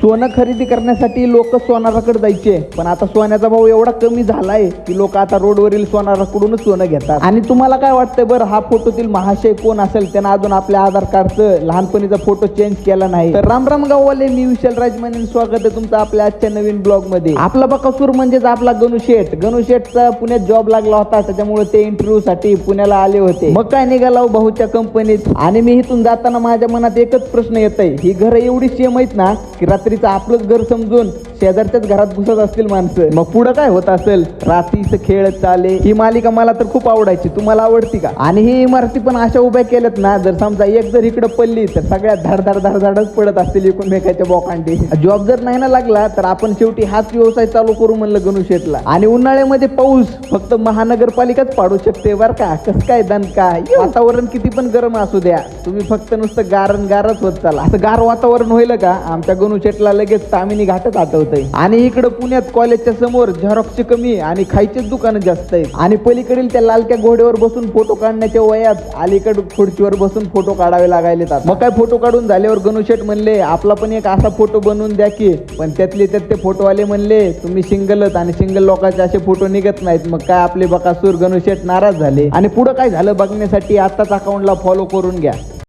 सोनं खरेदी करण्यासाठी लोक सोनाराकडे जायचे, पण आता सोन्याचा भाव एवढा कमी झालाय की लोक आता रोडवरील सोनाराकडूनच सोनं घेतात. आणि तुम्हाला काय वाटतंय बरं, हा फोटोतील महाशय कोण असेल? त्यानं अजून आपल्या आधार कार्डचं लहानपणीचा फोटो चेंज केला नाही. तर राम राम गाववाले, मी विशाल राजमाने, स्वागत आहे तुमचं आपल्या आजच्या नवीन ब्लॉग मध्ये. आपला बकासूर म्हणजेच आपला गणू शेठचा पुण्यात जॉब लागला होता, त्याच्यामुळे ते इंटरव्ह्यू साठी पुण्याला आले होते. मग काय निघाला भाऊच्या कंपनीत. आणि मी इथून जाताना माझ्या मनात एकच प्रश्न येतय, ही घर एवढी सेम आहेत ना की रात्रीचं आपलंच घर समजून शेजारच्याच घरात घुसत असतील माणसं. मग पुढं काय होत असेल? रात्रीचं खेळ चाले, ही मालिका मला तर खूप आवडायची. तुम्हाला आवडती का? आणि ही इमारती पण अशा उभ्या केल्यात ना, जर समजा एक जर इकडे पडली तर सगळ्या धडधडच पडत असतील एकमेकाच्या बोकांडी. जॉब जर नाही ना लागला तर आपण शेवटी हाच व्यवसाय चालू करू म्हणलं गणू शेठला. आणि उन्हाळ्यामध्ये पाऊस फक्त महानगरपालिकाच पाडू शकते बर का. कसं काय दणका, वातावरण किती पण गरम असू द्या, तुम्ही फक्त नुसतं गारच होत चाला. असं गार वातावरण होईल का आमच्या गणू शेठला लगेच तामिनी घाटच आठवतंय. आणि इकडे पुण्यात कॉलेजच्या समोर झेरॉक्सचे कमी आणि खायचेच दुकानं जास्त आहेत. आणि पलीकडील त्या लालक्या घोड्यावर बसून फोटो काढण्याच्या वयात अलीकडे खुर्चीवर बसून फोटो काढावे लागायले. मग काय फोटो काढून झाल्यावर गणू शेठ म्हणले, आपला पण एक असा फोटो बनवून द्या की. पण त्यातले त्यात ते फोटोवाले म्हणले, तुम्ही सिंगलच आणि सिंगल लोकांचे असे फोटो निघत नाहीत. मग काय आपले बकासूर गणू शेठ नाराज झाले. आणि पुढे काय झालं बघण्यासाठी आताच अकाउंटला फॉलो करून घ्या.